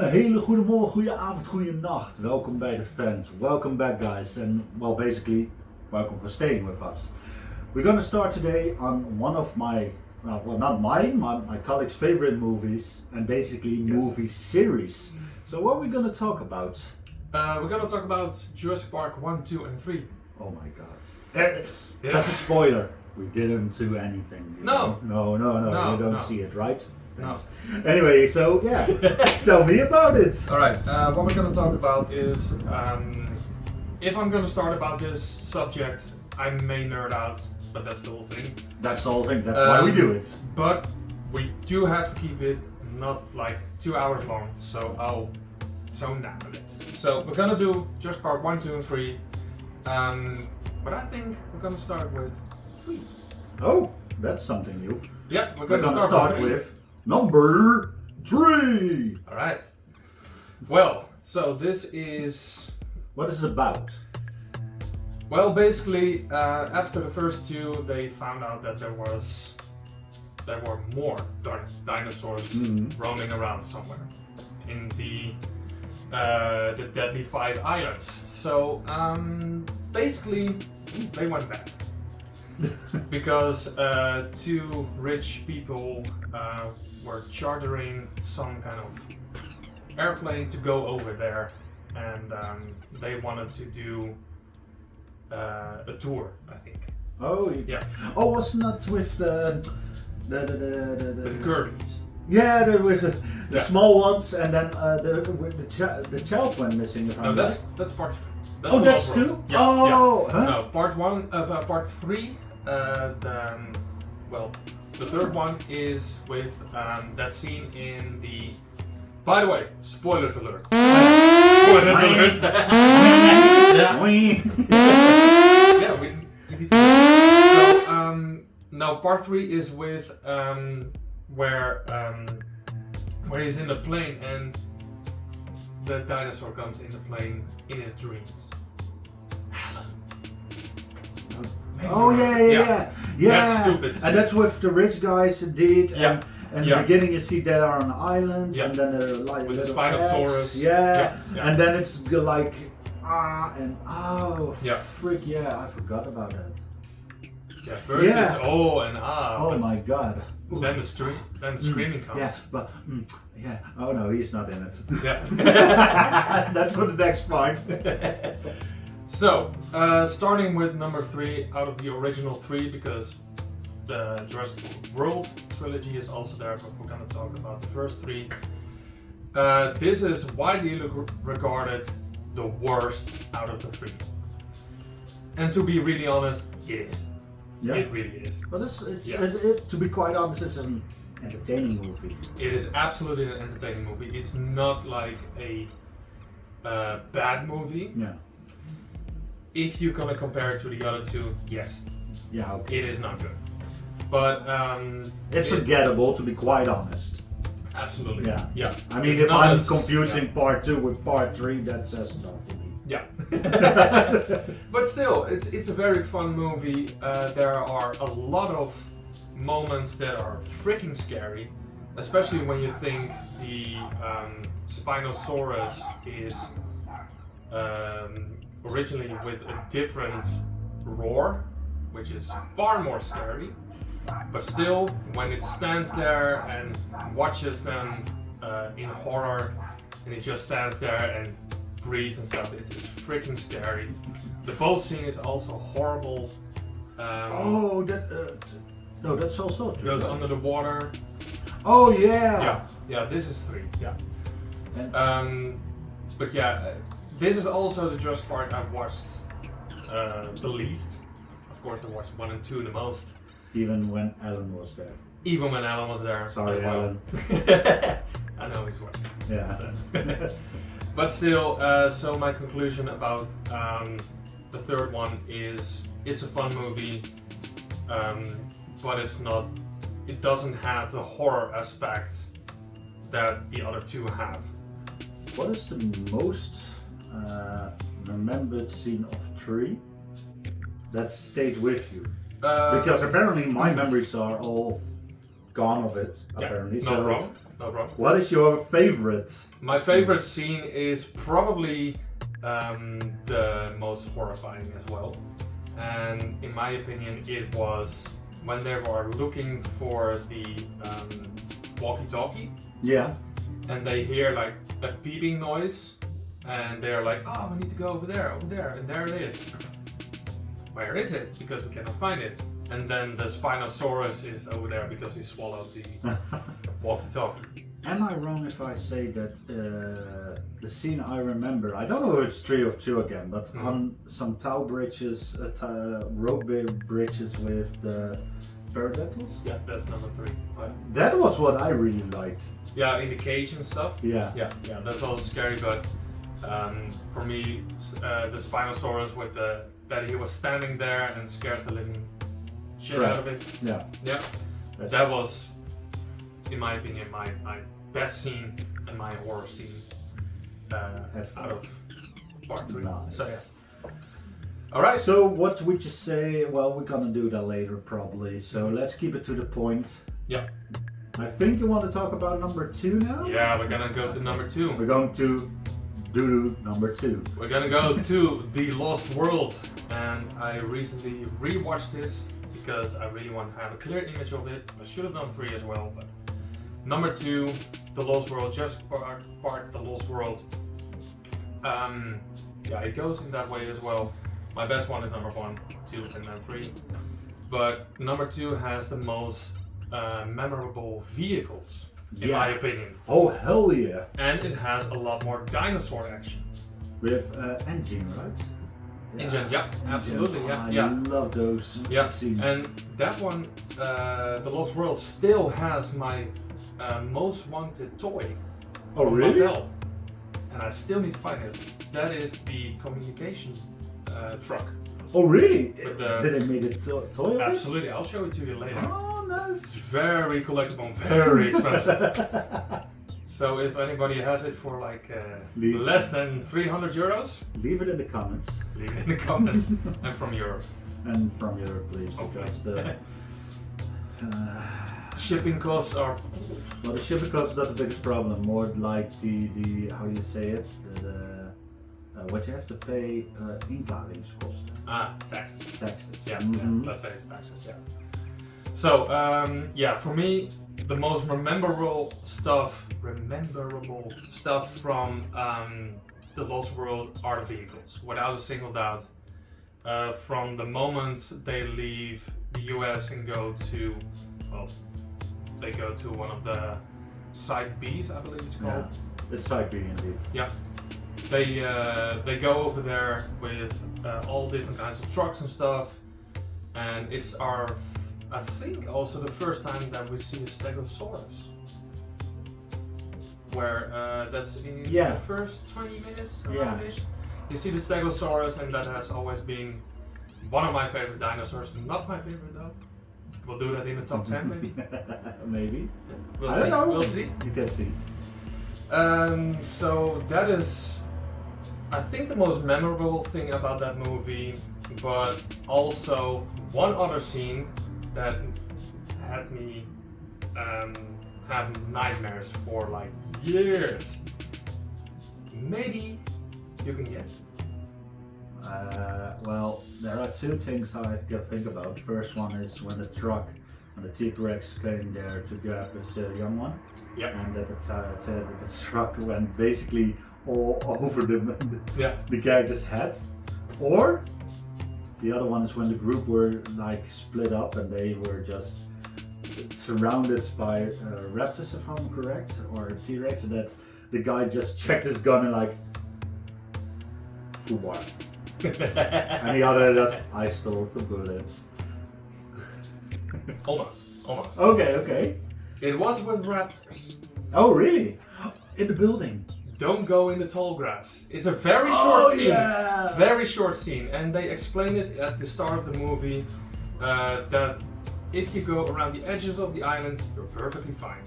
Een hele goede morgen, goede avond, goede nacht. Welkom bij de fans. Welcome back, guys. And well, basically, welcome for staying with us. We're gonna start today on one of my, well, not mine, my colleague's favorite movies, and basically movie series. So what are we gonna talk about? We're gonna talk about Jurassic Park 1, 2 and 3. Oh my god. Just a spoiler. We didn't do anything. No. No, you don't see it, right? No. Anyway, so yeah, tell me about it. Alright, what we're gonna talk about is, if I'm gonna start about this subject, I may nerd out, but that's the whole thing. That's the whole thing, that's why we do it. But we do have to keep it not like 2 hours long, so I'll tone down a bit. So we're gonna do Jurassic Park 1, 2 and 3, but I think we're gonna start with 3. Oh, that's something new. Yeah, We're gonna start with number 3. Alright. Well, so this is... What is it about? Well, basically, after the first two, they found out that there were more dinosaurs roaming around somewhere in the Deadly Five Islands. So, basically, they went back. Because two rich people were chartering some kind of airplane to go over there, and they wanted to do a tour, I think. Oh yeah. Oh, wasn't that with the Kirby's? Yeah, with the Yeah. small ones, and then the child went missing. If No, I'm that's right. part. Oh, the that's overall. two. Yeah, Oh, yeah. huh? No, part 3. The third one is with that scene in the. By the way, spoilers alert. Spoilers alert. Yeah, we need to. So no, part 3 is with where he's in the plane and the dinosaur comes in the plane in his dreams. Oh yeah. That's stupid. And that's with the rich guys indeed. Yeah. And in the beginning you see they are on an island, Yeah. and then they're like With the little Spinosaurus. eggs. Yeah. Yeah. And then it's like Yeah. frick yeah, I forgot about that. Yeah, first it's oh and Oh but my god. then the screaming comes. Yeah, but oh no, he's not in it. Yeah. That's for the next part. So, starting with number 3 out of the original 3, because the Jurassic World trilogy is also there, but we're gonna talk about the first 3. This is widely regarded the worst out of the 3. And to be really honest, it is. Yeah. It really is. But it's to be quite honest, it's an entertaining movie. It is absolutely an entertaining movie. It's not like a bad movie. Yeah. If you're gonna compare it to the other two, yes. Yeah, okay. It is not good. But it's forgettable, to be quite honest. Absolutely. Yeah. Yeah. I mean, It's if not I'm as- confusing part 2 with part 3, that says enough for me. Yeah. But still, it's a very fun movie. There are a lot of moments that are freaking scary, especially when you think the Spinosaurus is originally with a different roar, which is far more scary. But still, when it stands there and watches them in horror, and it just stands there and breathes and stuff, it's freaking scary. The boat scene is also horrible. No, that's also true. Goes under the water. Oh yeah. Yeah. This is 3. Yeah. And But yeah, this is also the Jurassic Park I've watched the least. Of course, I watched 1 and 2 the most. even when Alan was there. Even when Alan was there. Sorry, as well. Alan. I know he's watching. Yeah. But still, so my conclusion about the third one is it's a fun movie, but it's not. It doesn't have the horror aspect that the other two have. What is the most remembered scene of 3 that stayed with you? Because apparently my memories are all gone of it. Yeah, Apparently, not so wrong. no problem. What is your favorite? My favorite scene is probably the most horrifying as well. And in my opinion, it was when they were looking for the walkie-talkie. Yeah. And they hear like a beeping noise, and they're like, "Oh, we need to go over there, and there it is." Where is it? Because we cannot find it. And then the Spinosaurus is over there because he swallowed the walkie-talkie. Am I wrong if I say that the scene I remember, I don't know if it's 3 of 2 again, but on some tow bridges, rope bridges with the pterodactyls? Yeah, that's number 3. Right. That was what I really liked. Yeah, in the cage and stuff. Yeah. Yeah, that's also scary, but for me, the Spinosaurus with that he was standing there and scares the living shit out of it. Yeah. Yeah. That was, in my opinion, my best scene and my horror scene out of part 3. Nice. So yeah. Alright. So what would you say? Well, we're gonna do that later probably. So let's keep it to the point. Yeah. I think you want to talk about number 2 now? Yeah, we're gonna go to number 2. We're going to do number 2. We're gonna go to The Lost World, and I recently rewatched this because I really want to have a clear image of it. I should have done 3 as well, but number 2, The Lost World, just part The Lost World. Yeah, it goes in that way as well. My best one is number 1, 2, and then 3. But number 2 has the most memorable vehicles, in my opinion. Oh, hell yeah. And it has a lot more dinosaur action. With engine, right? Engine, yeah, absolutely, yeah. I love those scenes. And that one, The Lost World, still has my most wanted toy. Oh, from really? Mattel. And I still need to find it. That is the communication truck. Oh, really? With Did they make it toy? Absolutely, I'll show it to you later. Oh, nice. It's very collectible, very expensive. So if anybody has it for like less than 300 euros, leave it in the comments. Leave it in the comments. And from Europe. And from Europe, please, because the shipping costs are. Well, the shipping costs is not the biggest problem. More like the how do you say it? What you have to pay inklaringskosten. Taxes. Taxes. Yeah, Mm-hmm. let's say it's taxes. Yeah. So yeah, for me, the most memorable stuff from The Lost World are the vehicles, without a single doubt. From the moment they leave the US and go to, well, they go to one of the Site Bs, I believe it's called. Yeah, it's Site B indeed. Yeah. They go over there with all different kinds of trucks and stuff, and it's I think also the first time that we see a Stegosaurus. Where that's in the first 20 minutes around-ish. You see the Stegosaurus, and that has always been one of my favorite dinosaurs. Not my favorite though. We'll do that in the top 10 maybe. Maybe. We'll see. We'll see. You can see. So that is, I think, the most memorable thing about that movie, but also one other scene that had me have nightmares for like years. Maybe you can guess. Well, there are 2 things I can think about. First one is when the T-Rex came there to grab his young one. Yep. And that the truck went basically all over the character's head. Or the other one is when the group were like split up and they were just surrounded by raptors, if I'm correct, or T-Rex, and that the guy just checked his gun and like, Fubar. And the other just, I stole the bullets. Almost. Okay. It was with raptors. Oh, really? In the building. Don't go in the tall grass. It's a very short scene. Yeah. Very short scene. And they explain it at the start of the movie that if you go around the edges of the island, you're perfectly fine.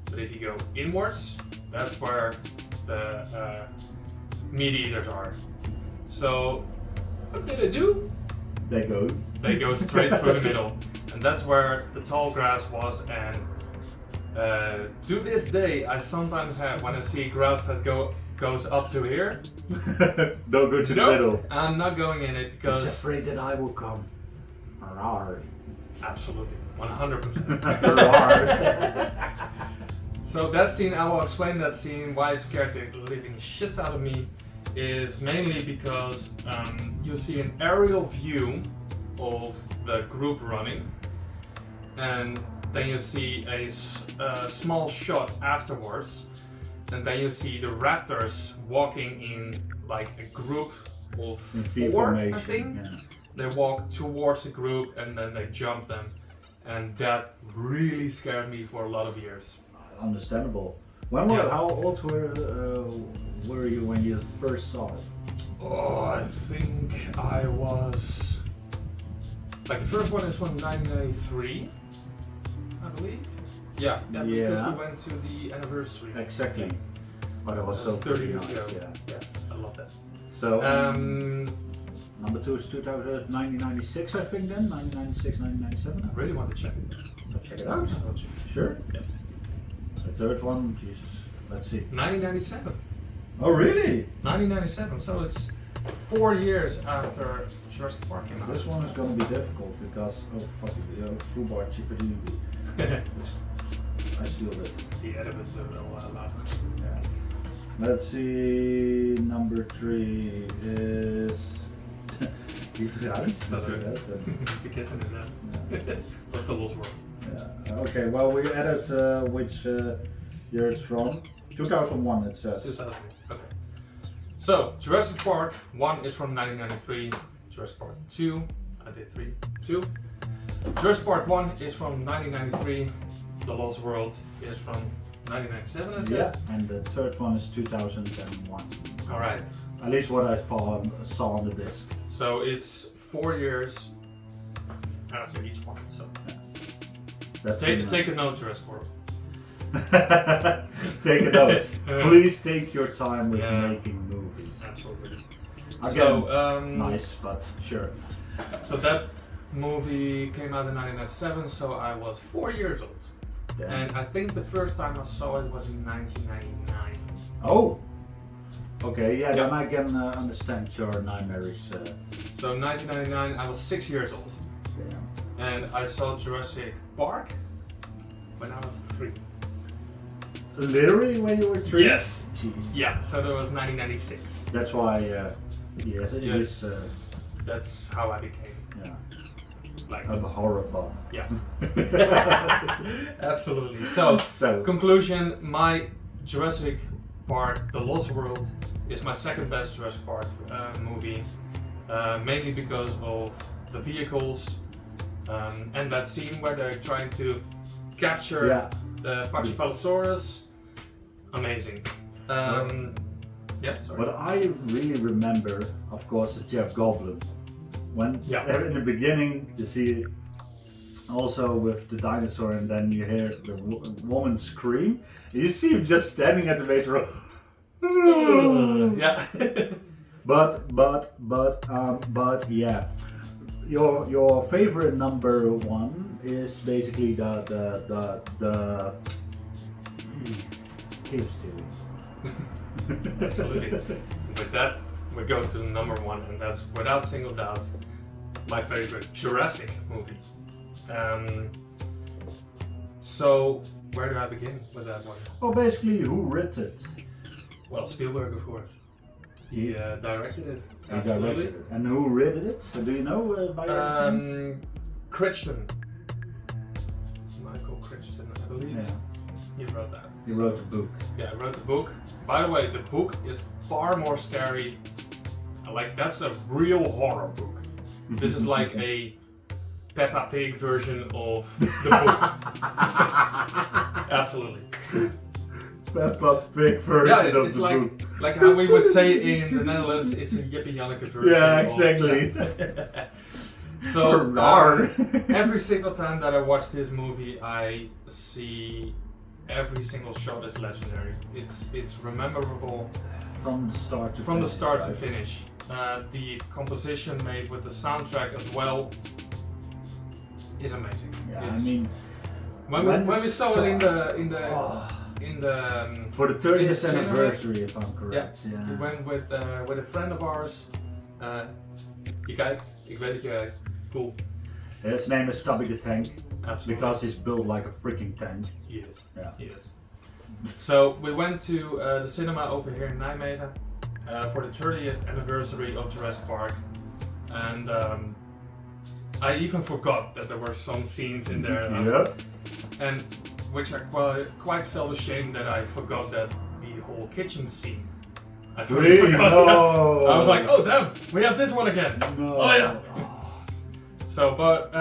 But if you go inwards, that's where the meat eaters are. So, what do? They go straight through the middle. And that's where the tall grass was, and To this day, I sometimes have, when I see grass that goes up to here, Don't go to the middle. I'm not going in it because... He's afraid that I will come. Rawr. Absolutely, 100%. Rawr. So that scene, I will explain that scene, why it scared the living shits out of me, is mainly because you see an aerial view of the group running, and then you see a small shot afterwards, and then you see the raptors walking in like a group of four, I think. Yeah. They walk towards the group and then they jump them, and that really scared me for a lot of years. Understandable. How old were you when you first saw it? Oh, I think I was... Like the first one is from 1993, I believe. Yeah, because we went to the anniversary. Exactly. But it was so 30 years nice. ago. Yeah, I love that. So, number 2 is 1996, I think then? 1996, 1997? I really want to check it. Let's check it out. Sure? Yeah. The third one, Jesus. Let's see. 1997. Oh, really? 1997, so it's 4 years after Jurassic Park came out. This one is going to be difficult because, oh fuck it, foobar cheaper than I sealed it. The edited a lot. Yeah. Let's see, number 3 is... The kids in it now. That's the Lost World. Yeah. Okay, well we added which year it's from. 2001 it says. 2000. Okay. So, Jurassic Park 1 is from 1993. Jurassic Park 2, I did 3, 2. Jurassic Park 1 is from 1993. The Lost World is from 1997, I said. Yeah, and the third one is 2001. Alright. At least what I saw on the disc. So it's 4 years after each one. So That's take a note, Jurassic Park. Take a note. Please take your time with making movies. Absolutely. Again, So, nice, but sure. So that movie came out in 1997, so I was 4 years old. Damn. And I think the first time I saw it was in 1999. Oh! Okay, yeah, then I can understand your nightmares. So 1999, I was 6 years old. Damn. And I saw Jurassic Park when I was 3. Literally when you were 3? Yes. Jeez. Yeah, so that was 1996. That's why, yes, it is. That's how I became. Yeah. Like a horror buff. Yeah. Absolutely. So, conclusion, my Jurassic Park, The Lost World, is my second best Jurassic Park movie. Mainly because of the vehicles and that scene where they're trying to capture the Pachycephalosaurus. Amazing. Yeah, sorry. What I really remember, of course, is Jeff Goldblum. When in the beginning you see also with the dinosaur, and then you hear the woman scream, and you see him just standing at the metro. Yeah. but yeah, your favorite number 1 is basically the cave stealing. Absolutely. With that, we go to number 1, and that's without single doubt my favorite Jurassic movie. So where do I begin with that one? Well, basically, who wrote it? Well, Spielberg, of course. He directed it. He directed it. And who wrote it? Do you know by any chance? Crichton. Michael Crichton, I believe. Yeah. He wrote that. He wrote the book. Yeah, I wrote the book. By the way, the book is far more scary. Like, that's a real horror book. This is like a Peppa Pig version of the book. Absolutely. Peppa Pig version of it's the like, book. Like how we would say in the Netherlands, it's a Yippie Janneke version. Yeah, exactly. So every single time that I watch this movie, I see every single shot is legendary. It's memorable from the start to finish. The composition made with the soundtrack as well is amazing. Yeah, I mean, when we saw it in the for the in the 30th cinema. anniversary, if I'm correct. Yeah. We went with a friend of ours. Je kijkt, ik weet dat je kijkt. Cool. His name is Stubby the Tank. Absolutely. Because he's built like a freaking tank. He is. Yeah. He is. So we went to the cinema over here in Nijmegen for the 30th anniversary of Jurassic Park, and I even forgot that there were some scenes in there, and which I quite felt ashamed that I forgot that the whole kitchen scene. I totally forgot. No. I was like, oh damn, we have this one again. No. Oh yeah. So, but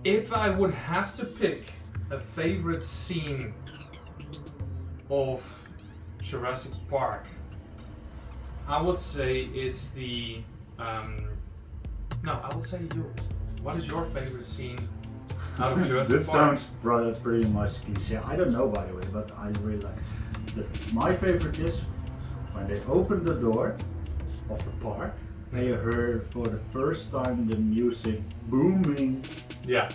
if I would have to pick a favorite scene of Jurassic Park, I would say it's the no, I would say you. What is your favorite scene out of Jurassic This Park? sounds pretty much cliche. I don't know, by the way, but I really like it. My favorite is when they opened the door of the park and you heard for the first time the music booming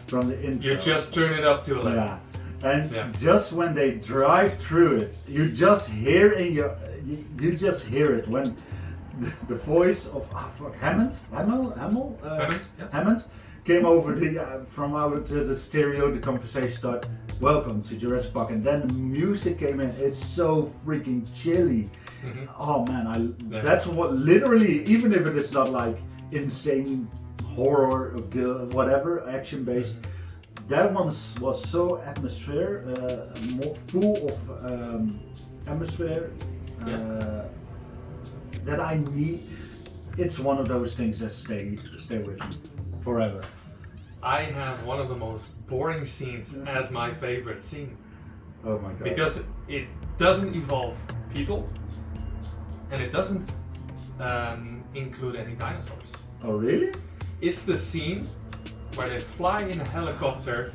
from the intro. You just turn it up to 11. Yeah. And just when they drive through it, you just hear you just hear it when the voice of Hammond came over from out to the stereo. The conversation started. Welcome to Jurassic Park, and then the music came in. It's so freaking chilly. Mm-hmm. Oh man, that's what literally. Even if it is not like insane horror or whatever action based. That one was so full of atmosphere that I need. It's one of those things that stay with me forever. I have one of the most boring scenes as my favorite scene. Oh my god! Because it doesn't involve people, and it doesn't include any dinosaurs. Oh really? It's the scene where they fly in a helicopter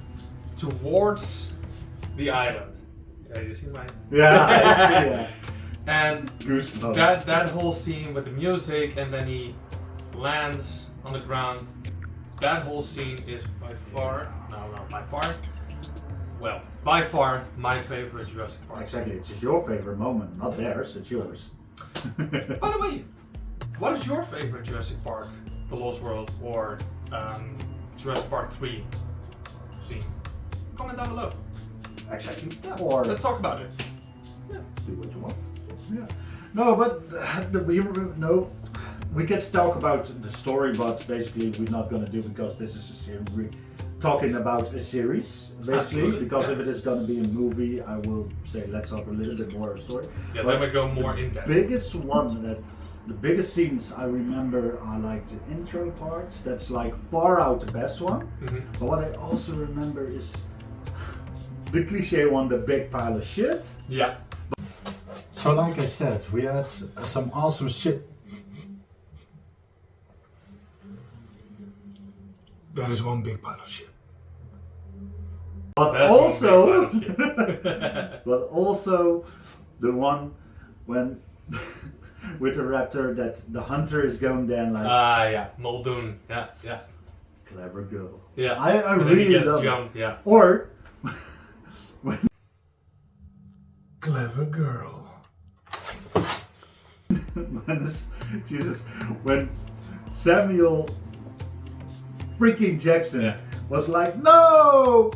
towards the island. Yeah, you see my... Yeah. And Goosebumps. that whole scene with the music, and then he lands on the ground. That whole scene is by far my favorite Jurassic Park. Exactly, it's your favorite moment, not theirs, it's yours. By the way, what is your favorite Jurassic Park, The Lost World, or Jurassic Park 3 scene? Comment down below. Exactly. Yeah, or let's talk about it. Yeah, do what you want. Yeah. No, but we can talk about the story, but basically we're not going to do because this is a series. We're talking about a series, basically. Absolutely, because if it is going to be a movie, I will say let's talk a little bit more of a story. Yeah, but then we go more in depth. The biggest scenes I remember are like the intro parts. That's like far out the best one. Mm-hmm. But what I also remember is the cliche one, the big pile of shit. Yeah. So like I said, we had some awesome shit. That is one big pile of shit. But but also the one when with the raptor that the hunter is going down like yeah, Muldoon. Yeah. clever girl. Yeah. I and then really he gets love jumped, it. yeah. Or Clever girl. when Samuel freaking Jackson was like, no!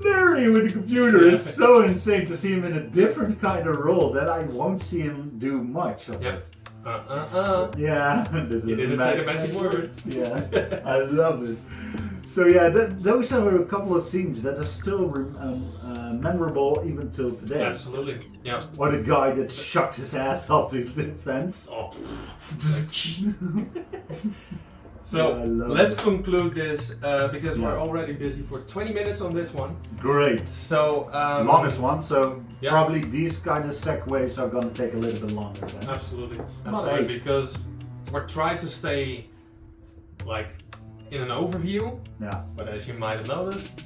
Larry with the computer is so insane to see him in a different kind of role that I won't see him do much of it. Yeah, You didn't say the magic word. Yeah, I love it. So yeah, those are a couple of scenes that are still memorable even till today. Absolutely, yeah. Or the guy that shucked his ass off the fence. Oh. So let's conclude this because we're already busy for 20 minutes on this one. Great. So longest one. So probably these kind of segues are gonna take a little bit longer. Then. Absolutely, because we're trying to stay like in an overview. Yeah. But as you might have noticed,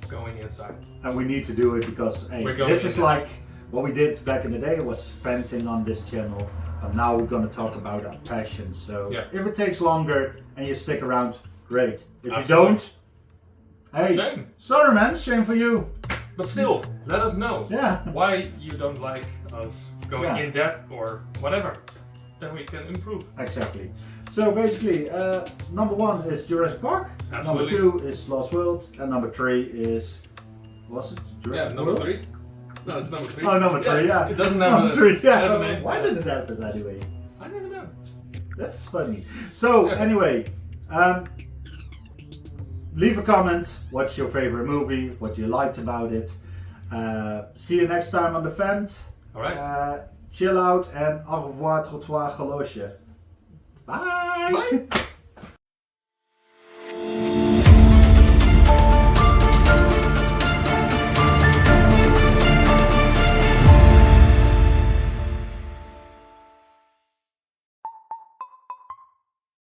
we're going inside. And we need to do it because this is like what we did back in the day was venting on this channel. And now we're going to talk about our passion. So if it takes longer and you stick around, great. If you don't, Hey, Shame. sorry man, shame for you. But still, let us know Yeah. why you don't like us going Yeah. in depth or whatever. Then we can improve. Exactly. So basically, number 1 is Jurassic Park. Absolutely. Number 2 is Lost World, and number 3 is was it Jurassic Number World? 3. No, it's number 3. Oh, number 3, yeah. It doesn't have Number a 3, yeah. have a name. Why did it have that anyway? I never know. That's funny. So Yeah. anyway, leave a comment. What's your favorite movie? What you liked about it? See you next time on the vent. Alright. Chill out and au revoir, trottoir, galosje. Bye. Bye.